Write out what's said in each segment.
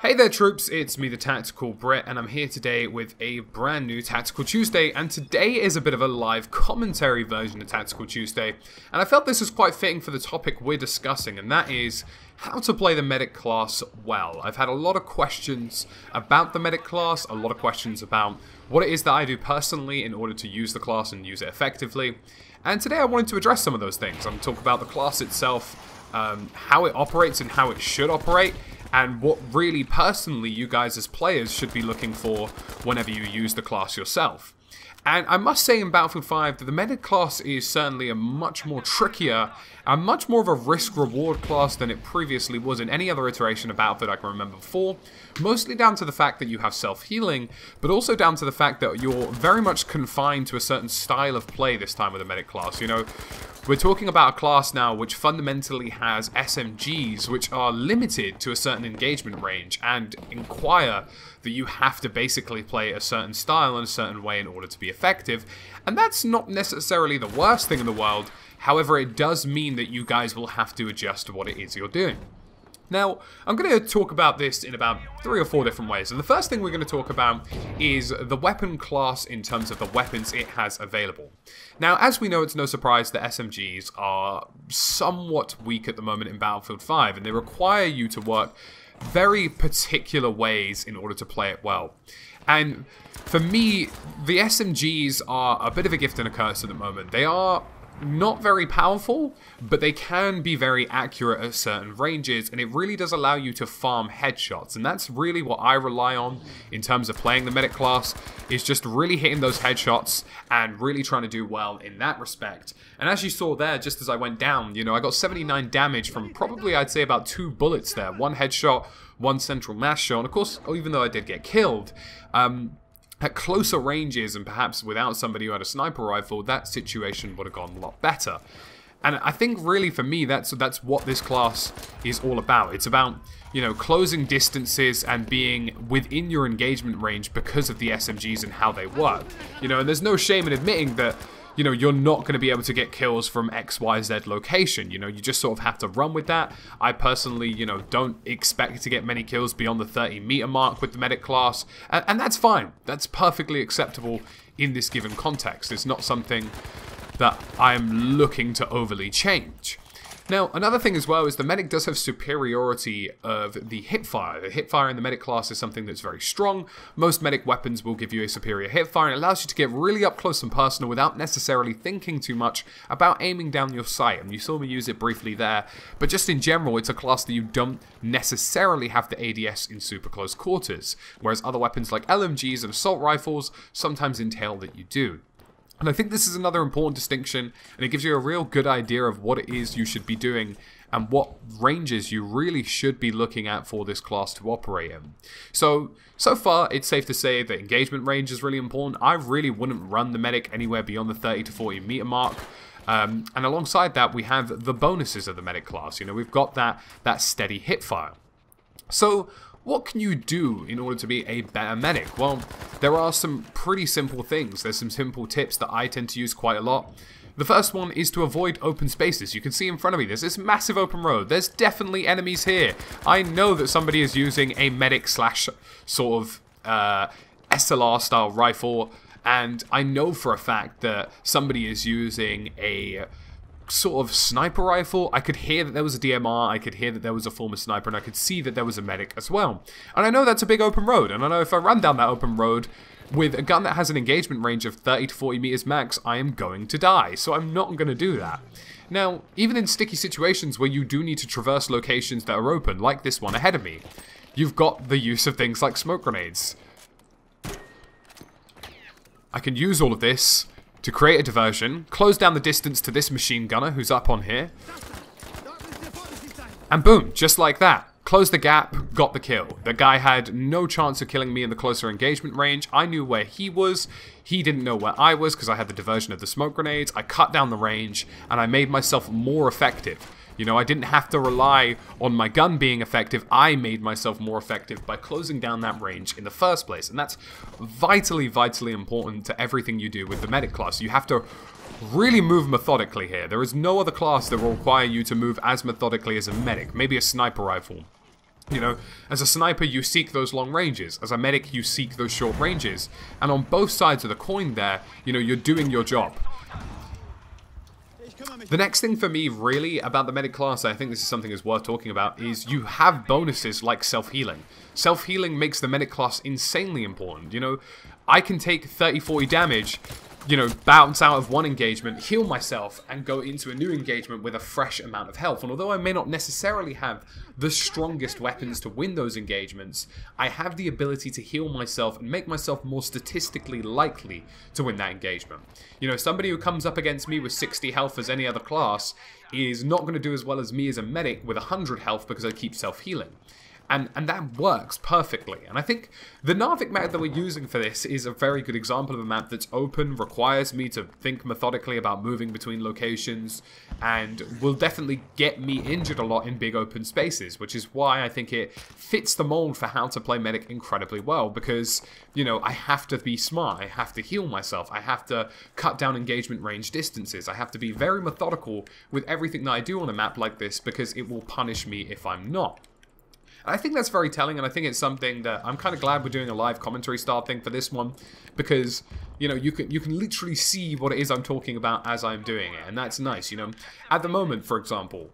Hey there troops, it's me TheTacticalBrit and I'm here today with a brand new Tactical Tuesday, and today is a bit of a live commentary version of Tactical Tuesday, and I felt this was quite fitting for the topic we're discussing, and that is how to play the medic class well. I've had a lot of questions about the medic class, a lot of questions about what it is that I do personally in order to use the class and use it effectively, and today I wanted to address some of those things. I'm going to talk about the class itself, how it operates and how it should operate, and what really personally you guys as players should be looking for whenever you use the class yourself. And I must say in Battlefield 5 that the medic class is certainly a much more trickier and much more of a risk-reward class than it previously was in any other iteration of Battlefield I can remember before. Mostly down to the fact that you have self-healing, but also down to the fact that you're very much confined to a certain style of play this time with the medic class. You know, we're talking about a class now which fundamentally has SMGs which are limited to a certain engagement range and require that you have to basically play a certain style in a certain way in order to be effective. And that's not necessarily the worst thing in the world, however it does mean that you guys will have to adjust to what it is you're doing. Now, I'm going to talk about this in about 3 or 4 different ways, and the first thing we're going to talk about is the weapon class in terms of the weapons it has available. Now, as we know, it's no surprise that SMGs are somewhat weak at the moment in Battlefield 5, and they require you to work very particular ways in order to play it well. And for me, the SMGs are a bit of a gift and a curse at the moment. They are not very powerful, but they can be very accurate at certain ranges, and it really does allow you to farm headshots, and that's really what I rely on in terms of playing the medic class, is just really hitting those headshots and really trying to do well in that respect. And as you saw there, just as I went down, you know, I got 79 damage from probably, I'd say, about 2 bullets there. 1 headshot, 1 central mass shot, and of course, even though I did get killed, at closer ranges and perhaps without somebody who had a sniper rifle, that situation would have gone a lot better. And I think really for me, that's what this class is all about. It's about, you know, closing distances and being within your engagement range because of the SMGs and how they work. You know, and there's no shame in admitting that, you know, you're not going to be able to get kills from XYZ location. You know, you just sort of have to run with that. I personally, you know, don't expect to get many kills beyond the 30-meter mark with the medic class, and that's fine. That's perfectly acceptable in this given context. It's not something that I'm looking to overly change. Now, another thing as well is the medic does have superiority of the hipfire. The hipfire in the medic class is something that's very strong. Most medic weapons will give you a superior hipfire, and it allows you to get really up close and personal without necessarily thinking too much about aiming down your sight. And you saw me use it briefly there, but just in general, it's a class that you don't necessarily have to ADS in super close quarters, whereas other weapons like LMGs and assault rifles sometimes entail that you do. And I think this is another important distinction, and it gives you a real good idea of what it is you should be doing and what ranges you really should be looking at for this class to operate in. So far, it's safe to say that engagement range is really important. I really wouldn't run the medic anywhere beyond the 30 to 40 meter mark. And alongside that, we have the bonuses of the medic class. You know, we've got that steady hipfire. So what can you do in order to be a better medic? Well, there are some pretty simple things. There's some simple tips that I tend to use quite a lot. The first one is to avoid open spaces. You can see in front of me, there's this massive open road. There's definitely enemies here. I know that somebody is using a medic slash sort of SLR style rifle, and I know for a fact that somebody is using a sort of sniper rifle. I could hear that there was a DMR, I could hear that there was a former sniper, and I could see that there was a medic as well. And I know that's a big open road, and I know if I run down that open road with a gun that has an engagement range of 30 to 40 meters max, I am going to die, so I'm not going to do that. Now, even in sticky situations where you do need to traverse locations that are open, like this one ahead of me, you've got the use of things like smoke grenades. I can use all of this to create a diversion, close down the distance to this machine gunner who's up on here, and boom, just like that. Close the gap, got the kill. The guy had no chance of killing me in the closer engagement range. I knew where he was. He didn't know where I was because I had the diversion of the smoke grenades. I cut down the range, and I made myself more effective. You know, I didn't have to rely on my gun being effective. I made myself more effective by closing down that range in the first place. And that's vitally, vitally important to everything you do with the medic class. You have to really move methodically here. There is no other class that will require you to move as methodically as a medic. Maybe a sniper rifle. You know, as a sniper, you seek those long ranges. As a medic, you seek those short ranges. And on both sides of the coin there, you know, you're doing your job. The next thing for me, really, about the medic class, I think this is something that's worth talking about, is you have bonuses like self-healing. Self-healing makes the medic class insanely important. You know, I can take 30-40 damage, you know, bounce out of one engagement, heal myself, and go into a new engagement with a fresh amount of health. And although I may not necessarily have the strongest weapons to win those engagements, I have the ability to heal myself and make myself more statistically likely to win that engagement. You know, somebody who comes up against me with 60 health as any other class is not going to do as well as me as a medic with 100 health because I keep self-healing. And that works perfectly. And I think the Narvik map that we're using for this is a very good example of a map that's open, requires me to think methodically about moving between locations, and will definitely get me injured a lot in big open spaces, which is why I think it fits the mold for how to play medic incredibly well, because, you know, I have to be smart, I have to heal myself, I have to cut down engagement range distances, I have to be very methodical with everything that I do on a map like this, because it will punish me if I'm not. I think that's very telling, and I think it's something that I'm kind of glad we're doing a live commentary style thing for this one, because, you know, you can literally see what it is I'm talking about as I'm doing it, and that's nice, you know. At the moment, for example,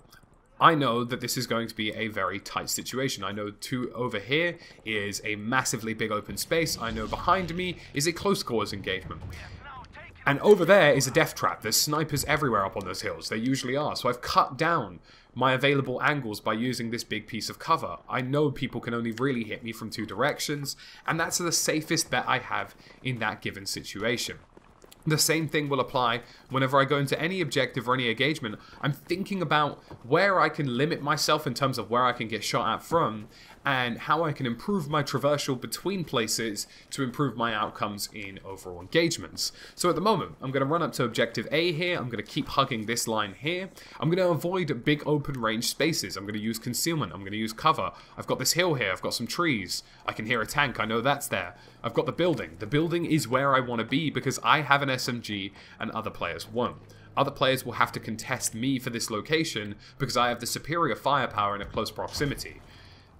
I know that this is going to be a very tight situation. I know over here is a massively big open space. I know behind me is a close quarters engagement. And over there is a death trap. There's snipers everywhere up on those hills. They usually are. So I've cut down my available angles by using this big piece of cover. I know people can only really hit me from two directions, and that's the safest bet I have in that given situation. The same thing will apply whenever I go into any objective or any engagement. I'm thinking about where I can limit myself in terms of where I can get shot at from, and how I can improve my traversal between places to improve my outcomes in overall engagements. So at the moment, I'm going to run up to objective A here, I'm going to keep hugging this line here, I'm going to avoid big open range spaces, I'm going to use concealment, I'm going to use cover, I've got this hill here, I've got some trees, I can hear a tank, I know that's there, I've got the building is where I want to be because I have an SMG and other players won't. Other players will have to contest me for this location because I have the superior firepower in a close proximity.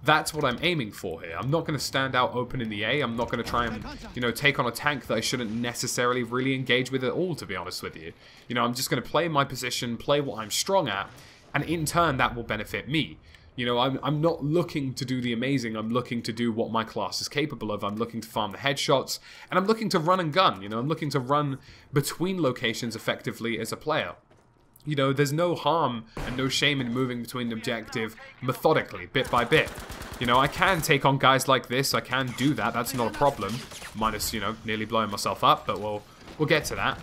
That's what I'm aiming for here. I'm not going to stand out open in the A. I'm not going to try and, you know, take on a tank that I shouldn't necessarily really engage with at all, to be honest with you. You know, I'm just going to play my position, play what I'm strong at, and in turn that will benefit me. You know, I'm not looking to do the amazing, I'm looking to do what my class is capable of. I'm looking to farm the headshots, and I'm looking to run and gun. You know, I'm looking to run between locations effectively as a player. You know, there's no harm and no shame in moving between the objective methodically, bit by bit. You know, I can take on guys like this, I can do that, that's not a problem. Minus, you know, nearly blowing myself up, but we'll get to that.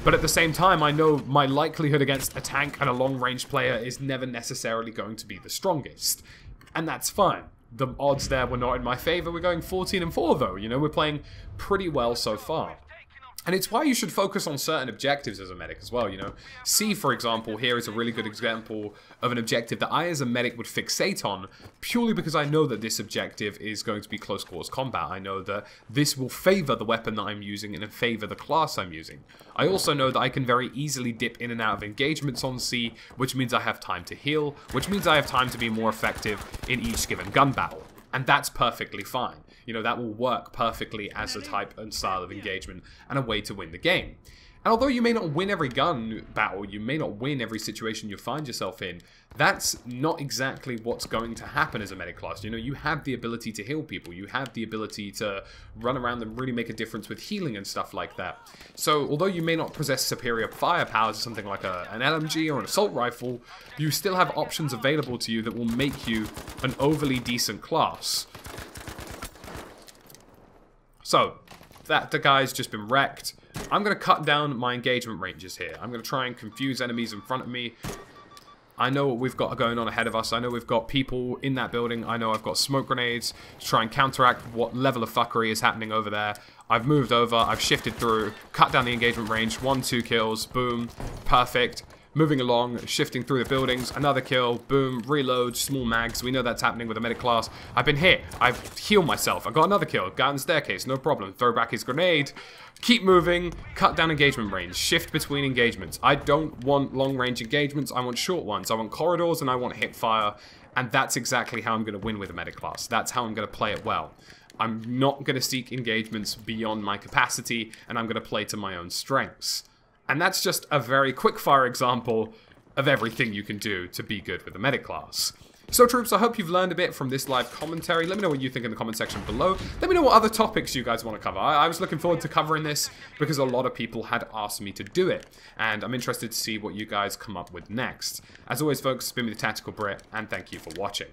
But at the same time, I know my likelihood against a tank and a long-range player is never necessarily going to be the strongest. And that's fine. The odds there were not in my favor. We're going 14-4 though, you know, we're playing pretty well so far. And it's why you should focus on certain objectives as a medic as well, you know. C, for example, here is a really good example of an objective that I as a medic would fixate on, purely because I know that this objective is going to be close quarters combat. I know that this will favor the weapon that I'm using and favor the class I'm using. I also know that I can very easily dip in and out of engagements on C, which means I have time to heal, which means I have time to be more effective in each given gun battle. And that's perfectly fine. You know, that will work perfectly as a type and style of engagement and a way to win the game. And although you may not win every gun battle, you may not win every situation you find yourself in, that's not exactly what's going to happen as a medic class. You know, you have the ability to heal people, you have the ability to run around and really make a difference with healing and stuff like that. So, although you may not possess superior firepower to something like an LMG or an assault rifle, you still have options available to you that will make you an overly decent class. So, that the guy's just been wrecked. I'm going to cut down my engagement ranges here. I'm going to try and confuse enemies in front of me. I know what we've got going on ahead of us. I know we've got people in that building. I know I've got smoke grenades to try and counteract what level of fuckery is happening over there. I've moved over. I've shifted through. Cut down the engagement range. 1-2 kills. Boom. Perfect. moving along, shifting through the buildings, another kill, boom, reload, small mags. We know that's happening with a medic class. I've been hit, I've healed myself, I got another kill, got on the staircase, no problem, throw back his grenade, keep moving, cut down engagement range, shift between engagements. I don't want long range engagements, I want short ones, I want corridors and I want hip fire, and that's exactly how I'm going to win with a medic class. That's how I'm going to play it well. I'm not going to seek engagements beyond my capacity, and I'm going to play to my own strengths. And that's just a very quick-fire example of everything you can do to be good with a medic class. So troops, I hope you've learned a bit from this live commentary. Let me know what you think in the comment section below. Let me know what other topics you guys want to cover. I was looking forward to covering this because a lot of people had asked me to do it. And I'm interested to see what you guys come up with next. As always, folks, it's been me, the Tactical Brit, and thank you for watching.